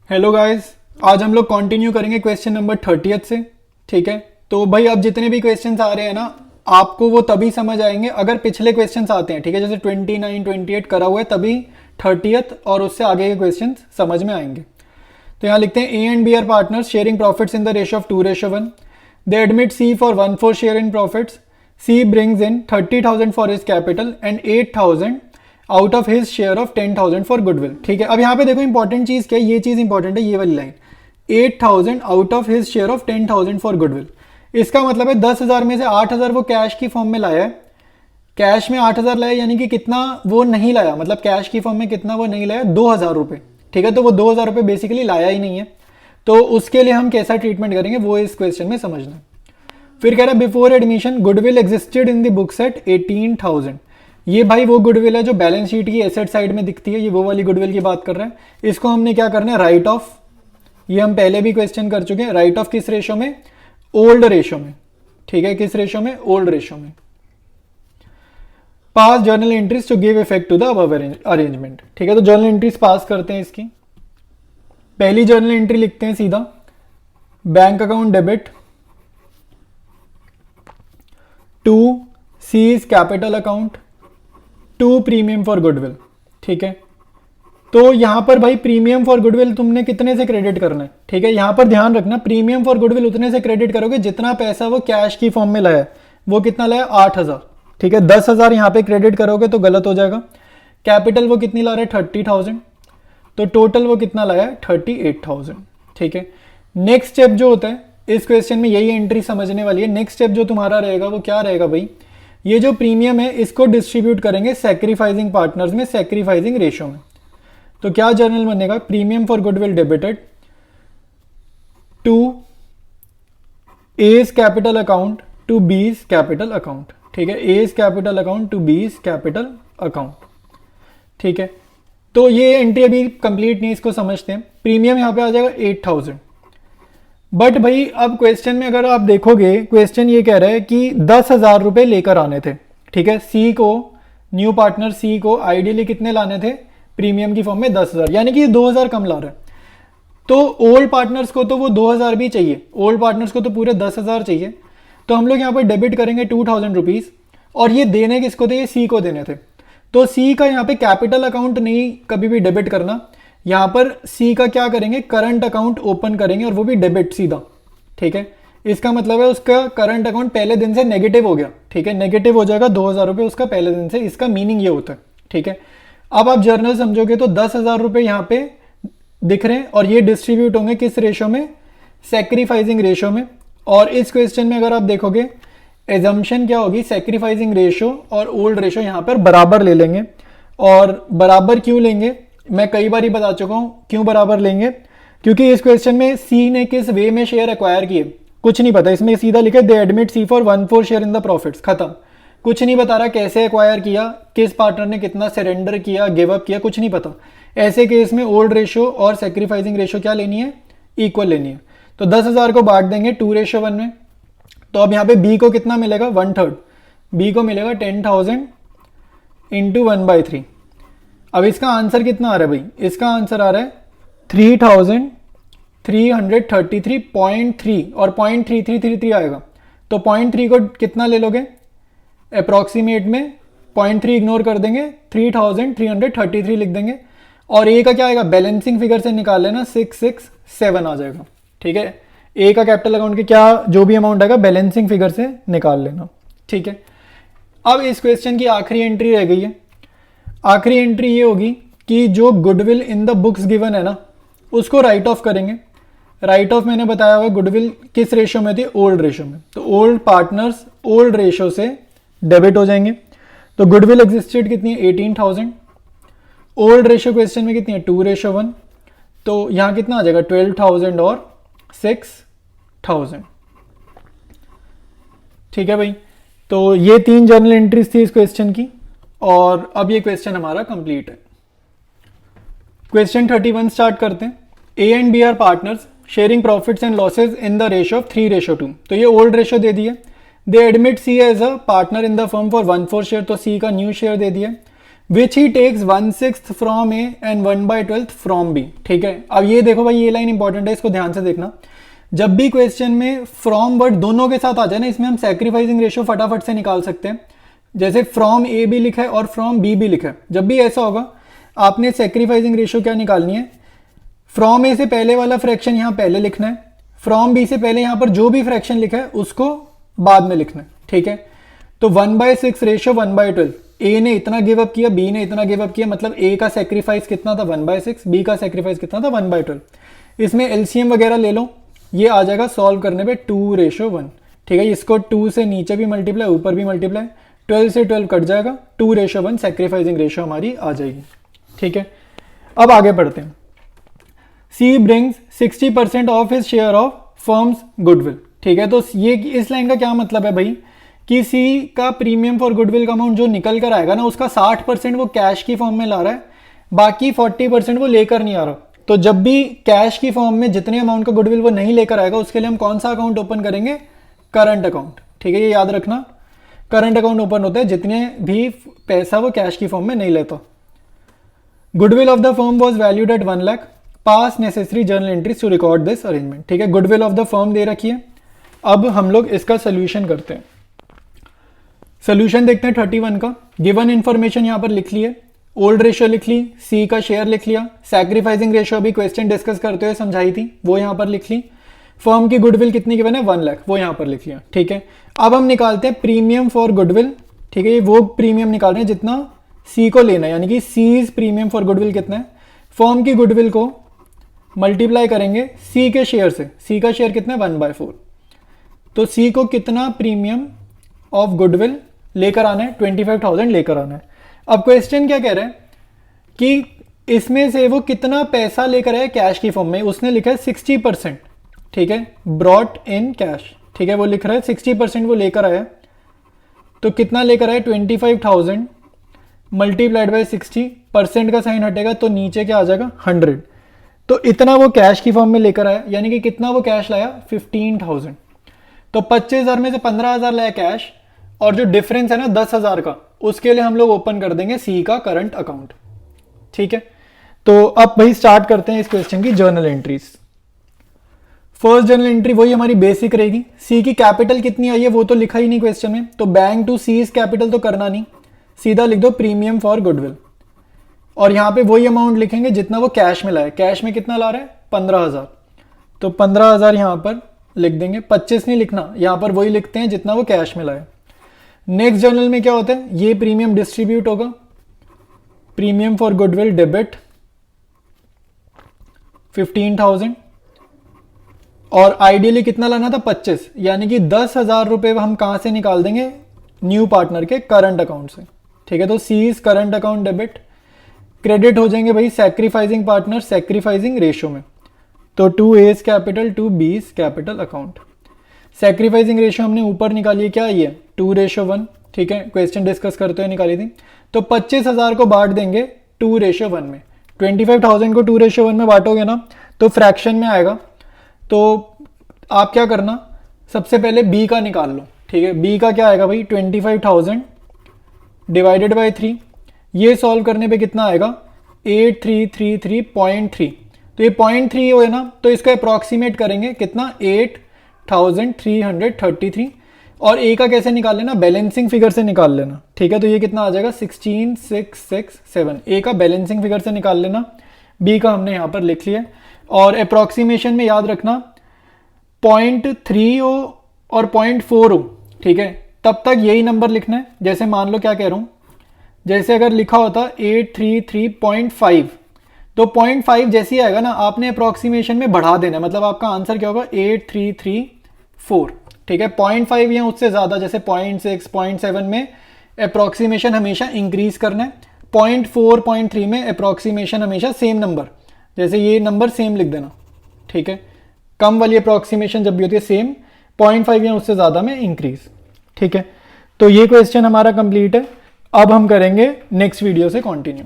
Hello guys, आज हम लोग कंटिन्यू करेंगे क्वेश्चन नंबर 30 से। ठीक है, तो भाई अब जितने भी क्वेश्चंस आ रहे हैं ना, आपको वो तभी समझ आएंगे अगर पिछले क्वेश्चंस आते हैं। ठीक है, जैसे 29 28 करा हुआ है तभी 30th और उससे आगे के क्वेश्चंस समझ में आएंगे। तो यहाँ लिखते हैं A and B are partners sharing profits in the ratio of 2:1। They admit C for 1/4 share in profits. C brings in 30,000 for his capital and 8,000 out of his share of 10,000 for goodwill. ठीक है, अब यहाँ पे देखो important चीज क्या है, ये चीज इंपॉर्टेंट है, ये वाली line 8,000 out of his share of 10,000 for goodwill. इसका मतलब है 10,000 में से 8,000 वो कैश की फॉर्म में लाया है, कैश में 8,000 लाया, यानी कि कितना वो नहीं लाया, मतलब कैश की फॉर्म में कितना वो नहीं लाया, 2,000 रुपए। ठीक है, तो वो 2,000 रुपए बेसिकली लाया ही नहीं है, तो उसके लिए हम कैसा ट्रीटमेंट करेंगे वो इस क्वेश्चन में समझना। फिर कह रहा है before admission goodwill existed in the books at 18,000। ये भाई वो गुडविल है जो बैलेंस शीट की एसेट साइड में दिखती है, ये वो वाली गुडविल की बात कर रहा है। इसको हमने क्या करना है, राइट ऑफ। ये हम पहले भी क्वेश्चन कर चुके हैं, राइट ऑफ किस रेशो में, ओल्ड रेशो में। ठीक है, किस रेशो में, ओल्ड रेशो में। Pass journal entries to give effect to the above arrangement. ठीक है, तो जर्नल एंट्रीज पास करते हैं इसकी। पहली जर्नल एंट्री लिखते हैं सीधा, bank account debit to C's capital account to premium for goodwill. ठीक है, तो यहां पर भाई प्रीमियम फॉर गुडविल तुमने कितने से क्रेडिट करना है। ठीक है, यहां पर ध्यान रखना, प्रीमियम फॉर गुडविल उतने से क्रेडिट करोगे जितना पैसा वो कैश की फॉर्म में लाया है। वो कितना लाया, 8,000। ठीक है, 10,000 यहां पे क्रेडिट करोगे तो गलत हो जाएगा। कैपिटल वो कितनी ला रहा है, 30,000, तो टोटल वो कितना लाया है, 38,000। ठीक है, नेक्स्ट स्टेप जो होता है इस क्वेश्चन में, यही एंट्री समझने वाली है। नेक्स्ट स्टेप जो तुम्हारा रहेगा वो क्या रहेगा भाई, ये जो प्रीमियम है इसको डिस्ट्रीब्यूट करेंगे सैक्रिफाइसिंग पार्टनर्स में, सैक्रिफाइसिंग रेशो में। तो क्या जर्नल बनेगा, premium for goodwill debited to A's capital account to B's capital account. ठीक है, A's capital account to B's capital account. ठीक है, तो ये एंट्री अभी कंप्लीट नहीं, इसको समझते हैं। प्रीमियम यहां पे आ जाएगा 8,000। बट भाई अब क्वेश्चन में अगर आप देखोगे, क्वेश्चन ये कह रहा है कि 10,000 रुपए लेकर आने थे। ठीक है, सी को, न्यू पार्टनर सी को आइडियली कितने लाने थे, प्रीमियम की फॉर्म में 10,000, यानी कि 2,000 कम ला रहा है। तो ओल्ड पार्टनर्स को तो वो 2,000 भी चाहिए, ओल्ड पार्टनर्स को तो पूरे 10,000 चाहिए। तो हम लोग यहाँ पर डेबिट करेंगे 2,000 रुपीज, और ये देने किसको थे, ये सी को देने थे। तो सी का यहाँ पे कैपिटल अकाउंट नहीं कभी भी डेबिट करना, यहां पर सी का क्या करेंगे, करंट अकाउंट ओपन करेंगे, और वो भी डेबिट सीधा। ठीक है, इसका मतलब है उसका करंट अकाउंट पहले दिन से नेगेटिव हो गया। ठीक है, नेगेटिव हो जाएगा 2,000 रुपए उसका पहले दिन से, इसका मीनिंग ये होता है। ठीक है, अब आप जर्नल समझोगे तो 10,000 रुपए यहां पे दिख रहे हैं, और ये डिस्ट्रीब्यूट होंगे किस रेशो में, सैक्रिफाइसिंग रेशो में। और इस क्वेश्चन में अगर आप देखोगे एजम्पशन क्या होगी, सैक्रिफाइसिंग रेशो और ओल्ड रेशो यहां पर बराबर ले लेंगे। और बराबर क्यों लेंगे, मैं कई बार ही बता चुका हूं क्यों बराबर लेंगे, क्योंकि इस क्वेश्चन में सी ने किस वे में शेयर एक्वायर किए कुछ नहीं पता। इसमें सीधा लिखा है they admit C for 1/4 share in the profits, खत्म। कुछ नहीं बता रहा कैसे एक्वायर किया, किस पार्टनर ने कितना सरेंडर किया, गिव अप किया, कुछ नहीं पता। ऐसे केस में ओल्ड रेशो और सेक्रीफाइसिंग रेशो क्या लेनी है, इक्वल लेनी है। तो 10,000 को बांट देंगे 2:1 में। तो अब यहाँ पे बी को कितना मिलेगा, 1/3। बी को मिलेगा 10,000 इंटू 1/3। अब इसका आंसर कितना आ रहा है भाई, इसका आंसर आ रहा है 3,333.3 और 0.3333 आएगा। तो 0.3 को कितना ले लोगे, अप्रॉक्सीमेट में 0.3 इग्नोर कर देंगे, 3,333 लिख देंगे। और ए का क्या आएगा, बैलेंसिंग फिगर से निकाल लेना, 667 आ जाएगा। ठीक है, ए का कैपिटल अकाउंट के क्या जो भी अमाउंट आएगा बैलेंसिंग फिगर से निकाल लेना। ठीक है, अब इस क्वेश्चन की आखिरी एंट्री रह गई है। आखिरी एंट्री ये होगी कि जो goodwill in the books given है ना, उसको राइट ऑफ करेंगे। राइट ऑफ मैंने बताया हुआ गुडविल किस रेशो में थी, ओल्ड रेशो में। तो ओल्ड पार्टनर्स ओल्ड रेशो से डेबिट हो जाएंगे। तो गुडविल एग्जिस्टेड कितनी है, 18,000। ओल्ड रेशो क्वेश्चन में कितनी है, 2:1। तो यहां कितना आ जाएगा, 12,000 और 6,000। ठीक है भाई, तो ये 3 जर्नल एंट्रीज थी इस क्वेश्चन की, और अब ये क्वेश्चन हमारा कंप्लीट है। क्वेश्चन 31 स्टार्ट करते हैं। A and B are partners sharing profits and losses in the ratio of 3:2। तो ये ओल्ड रेशो दे दिया। They admit C as a partner in the firm for 1/4 share, तो सी का न्यू शेयर दे दिया। Which he takes 1/6 from A and 1/12 from B. ठीक है, अब ये देखो भाई, ये लाइन इंपॉर्टेंट है, इसको ध्यान से देखना। जब भी क्वेश्चन में फ्रॉम वर्ड दोनों के साथ आ जाए ना, इसमें हम सैक्रिफाइसिंग रेशियो फटाफट से निकाल सकते हैं। जैसे फ्रॉम ए भी लिखा है और फ्रॉम बी भी लिखा है, जब भी ऐसा होगा आपने सैक्रिफाइसिंग रेशियो क्या निकालनी है, फ्रॉम ए से पहले वाला फ्रैक्शन यहाँ पहले लिखना है, फ्रॉम बी से पहले यहाँ पर जो भी फ्रैक्शन लिखा है उसको बाद में लिखना है। ठीक है, तो 1/6 रेशियो 1/12, ए ने इतना गिव अप किया, बी ने इतना गिव अप किया, मतलब ए का सेक्रीफाइस कितना था 1/6, बी का सेक्रीफाइस कितना था 1/12। इसमें एलसीएम वगैरह ले लो, ये आ जाएगा सॉल्व करने पे 2:1। ठीक है, इसको 2 से नीचे भी मल्टीप्लाई ऊपर भी मल्टीप्लाई, 12 से 12 कट जाएगा, 2:1 सेक्रीफाइसिंग रेशियो हमारी आ जाएगी। ठीक है, अब आगे बढ़ते हैं। C brings 60% of his share of firm's goodwill. ठीक है, तो ये इस लाइन का क्या मतलब है भाई कि सी का प्रीमियम फॉर गुडविल का अमाउंट जो निकल कर आएगा ना, उसका 60% वो कैश की फॉर्म में ला रहा है, बाकी 40% वो लेकर नहीं आ रहा। तो जब भी कैश की फॉर्म में जितने अमाउंट का गुडविल वो नहीं लेकर आएगा, उसके लिए हम कौन सा अकाउंट ओपन करेंगे, करंट अकाउंट। ठीक है, ये याद रखना, करंट अकाउंट ओपन होता है जितने भी पैसा वो कैश की फॉर्म में नहीं लेता। Goodwill of the firm was valued at 1 lakh, pass necessary journal entries to record this arrangement. ठीक है, गुडविल ऑफ द फर्म दे रखी है। अब हम लोग इसका सोल्यूशन करते हैं। सोल्यूशन देखते हैं 31 का। गिवन इंफॉर्मेशन यहां पर लिख ली है, ओल्ड रेशियो लिख ली, सी का शेयर लिख लिया, सैक्रिफाइसिंग रेशियो अभी क्वेश्चन डिस्कस करते हुए समझाई थी वो यहां पर लिख ली, फर्म की गुडविल कितनी गिवन है 1 लाख, वो यहां पर लिख लिया। ठीक है, अब हम निकालते हैं प्रीमियम फॉर गुडविल। ठीक है, ये वो प्रीमियम निकाल रहे हैं जितना सी को लेना है, यानी कि सीज प्रीमियम फॉर गुडविल कितना है, फर्म की गुडविल को मल्टीप्लाई करेंगे सी के शेयर से, सी का शेयर कितना है 1/4, तो सी को कितना प्रीमियम ऑफ गुडविल लेकर आना है, 25,000 लेकर आना है। अब क्वेश्चन क्या कह रहा है कि इसमें से वो कितना पैसा लेकर आया कैश की फॉर्म में, उसने लिखा है 60%। ठीक है, ब्रॉट इन कैश। ठीक है, वो लिख रहा है 60% वो लेकर आया, तो कितना लेकर आया 25,000 मल्टीप्लाइड बाई 60%, का साइन हटेगा तो नीचे क्या आ जाएगा 100, तो इतना वो कैश की फॉर्म में लेकर आया, यानी कि कितना वो कैश लाया 15,000। तो 25,000 में से 15,000 लाया कैश, और जो डिफरेंस है ना 10,000 का, उसके लिए हम लोग ओपन कर देंगे सी का करंट अकाउंट। ठीक है, तो अब भाई स्टार्ट करते हैं इस क्वेश्चन की journal entries. First journal entry वही हमारी बेसिक रहेगी, सी की कैपिटल कितनी आई है वो तो लिखा ही नहीं क्वेश्चन में, तो बैंक टू सीज कैपिटल तो करना नहीं, सीधा लिख दो प्रीमियम फॉर गुडविल, और यहां पे वही अमाउंट लिखेंगे जितना वो कैश में लाए। कैश में कितना ला रहा है 15,000, तो 15,000 यहां पर लिख देंगे, 25 नहीं लिखना, यहां पर वही लिखते हैं जितना वो कैश में लाए। नेक्स्ट जर्नल में क्या होता है, ये प्रीमियम डिस्ट्रीब्यूट होगा, प्रीमियम फॉर गुडविल डेबिट 15,000, और आइडियली कितना लाना था 25, यानी कि 10,000 रुपए हम कहां से निकाल देंगे, न्यू पार्टनर के करंट अकाउंट से। ठीक है, तो C's current account debit, credit हो जाएंगे भाई सैक्रिफाइसिंग पार्टनर सैक्रिफाइसिंग रेशियो में, तो 2A's capital 2B's capital account. Sacrificing ratio हमने ऊपर निकाली है, क्या ये 2:1। ठीक है, क्वेश्चन डिस्कस करते हुए निकाली थी, तो 25,000 को बांट देंगे 2:1 में, 25,000 को 2:1 में बांटोगे ना तो फ्रैक्शन में आएगा। तो आप क्या करना, सबसे पहले बी का निकाल लो। ठीक है, बी का क्या आएगा भाई 25,000 डिवाइडेड बाई 3, ये सॉल्व करने पे कितना आएगा 8333.3, तो ये 0.3 हो ना, तो इसको अप्रॉक्सीमेट करेंगे कितना 8,333, और ए का कैसे निकाल लेना, बैलेंसिंग फिगर से निकाल लेना। ठीक है, तो ये कितना आ जाएगा 16,667, ए का बैलेंसिंग फिगर से निकाल लेना, बी का हमने यहां पर लिख लिया, और अप्रॉक्सीमेशन में याद रखना 0.3 हो और 0.4 हो। ठीक है, तब तक यही नंबर लिखना है। जैसे मान लो क्या कह रहा हूं, जैसे अगर लिखा होता 833.5, तो 0.5 जैसे ही आएगा ना, आपने अप्रॉक्सीमेशन में बढ़ा देना है, मतलब आपका आंसर क्या होगा 8334। ठीक है, 0.5 या उससे ज्यादा, जैसे 0.6 0.7 में अप्रॉक्सीमेशन हमेशा इंक्रीज करना है, 0.4 0.3 में अप्रॉक्सीमेशन हमेशा सेम नंबर, जैसे ये नंबर सेम लिख देना। ठीक है, कम वाली अप्रॉक्सीमेशन जब भी होती है सेम, 0.5 या उससे ज्यादा में इंक्रीज। ठीक है, तो ये क्वेश्चन हमारा कंप्लीट है। अब हम करेंगे नेक्स्ट वीडियो से कंटिन्यू।